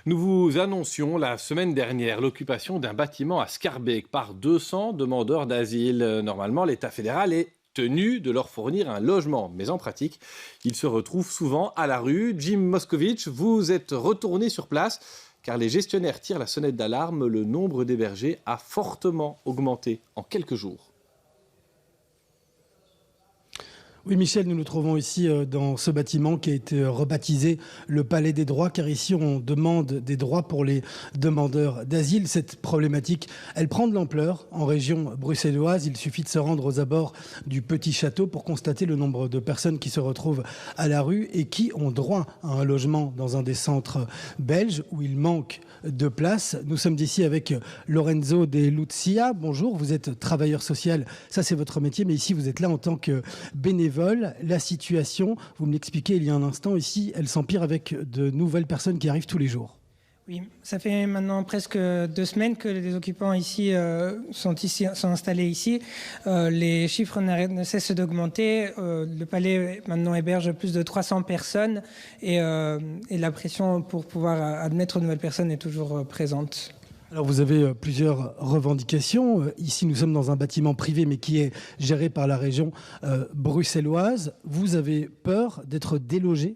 Nous vous annoncions la semaine dernière l'occupation d'un bâtiment à Schaerbeek par 200 demandeurs d'asile. Normalement, l'État fédéral est tenu de leur fournir un logement. Mais en pratique, ils se retrouvent souvent à la rue. Jim Moskovitch, vous êtes retourné sur place car les gestionnaires tirent la sonnette d'alarme. Le nombre d'hébergés a fortement augmenté en quelques jours. Oui, Michel, nous nous trouvons ici dans ce bâtiment qui a été rebaptisé le Palais des droits, car ici on demande des droits pour les demandeurs d'asile. Cette problématique, elle prend de l'ampleur en région bruxelloise. Il suffit de se rendre aux abords du Petit Château pour constater le nombre de personnes qui se retrouvent à la rue et qui ont droit à un logement dans un des centres belges où il manque de place. Nous sommes ici avec Lorenzo De Lucia. Bonjour, vous êtes travailleur social, ça c'est votre métier, mais ici vous êtes là en tant que bénévole. La situation, vous me l'expliquez il y a un instant, ici, elle s'empire avec de nouvelles personnes qui arrivent tous les jours. Oui, ça fait maintenant presque 2 semaines que les occupants ici sont installés ici. Les chiffres ne cessent d'augmenter. Le palais maintenant héberge plus de 300 personnes et la pression pour pouvoir admettre de nouvelles personnes est toujours présente. Alors vous avez plusieurs revendications. Ici, nous sommes dans un bâtiment privé, mais qui est géré par la région bruxelloise. Vous avez peur d'être délogé ?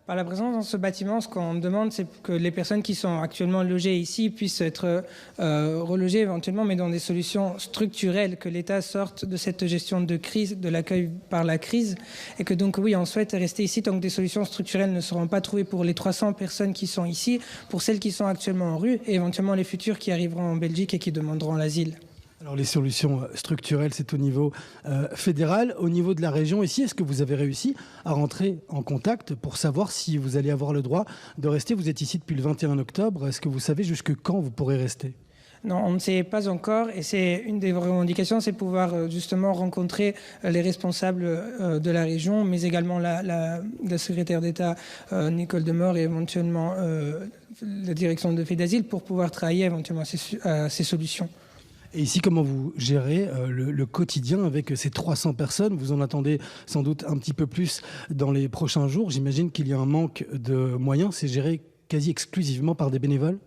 Par la présence dans ce bâtiment, ce qu'on demande, c'est que les personnes qui sont actuellement logées ici puissent être relogées éventuellement, mais dans des solutions structurelles, que l'État sorte de cette gestion de crise, de l'accueil par la crise, et que donc, oui, on souhaite rester ici tant que des solutions structurelles ne seront pas trouvées pour les 300 personnes qui sont ici, pour celles qui sont actuellement en rue, et éventuellement les futures qui arriveront en Belgique et qui demanderont l'asile. Alors les solutions structurelles, c'est au niveau fédéral. Au niveau de la région, ici, est-ce que vous avez réussi à rentrer en contact pour savoir si vous allez avoir le droit de rester ? Vous êtes ici depuis le 21 octobre. Est-ce que vous savez jusque quand vous pourrez rester ? Non, on ne sait pas encore, et c'est une des revendications, c'est pouvoir justement rencontrer les responsables de la région, mais également la secrétaire d'État Nicole Demore et éventuellement la direction de FEDASIL pour pouvoir travailler éventuellement à ces solutions. Et ici, comment vous gérez le quotidien avec ces 300 personnes ? Vous en attendez sans doute un petit peu plus dans les prochains jours. J'imagine qu'il y a un manque de moyens. C'est géré quasi exclusivement par des bénévoles ?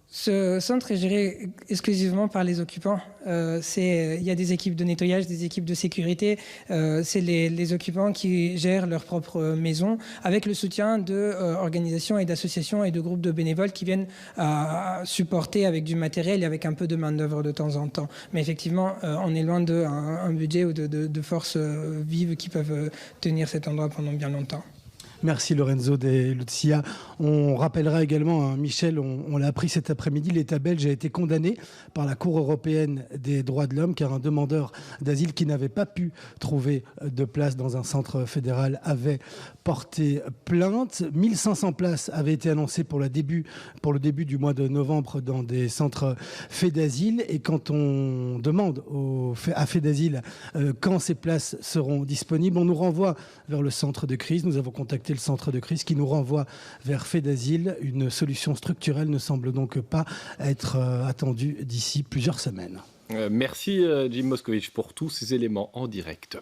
Ce centre est géré exclusivement par les occupants. Il y a des équipes de nettoyage, des équipes de sécurité. C'est les occupants qui gèrent leur propre maison avec le soutien d'organisations et d'associations et de groupes de bénévoles qui viennent supporter avec du matériel et avec un peu de main-d'œuvre de temps en temps. Mais effectivement, on est loin d'un budget ou de forces vives qui peuvent tenir cet endroit pendant bien longtemps. Merci Lorenzo De Lucia. On rappellera également, Michel, on l'a appris cet après-midi, l'État belge a été condamné par la Cour européenne des droits de l'homme car un demandeur d'asile qui n'avait pas pu trouver de place dans un centre fédéral avait porté plainte. 1500 places avaient été annoncées pour le début du mois de novembre dans des centres FEDASIL. Et quand on demande à FEDASIL quand ces places seront disponibles, on nous renvoie vers le centre de crise. Nous avons contacté le centre de crise qui nous renvoie vers FEDASIL. Une solution structurelle ne semble donc pas être attendue d'ici plusieurs semaines. Merci Jim Moskovitch pour tous ces éléments en direct.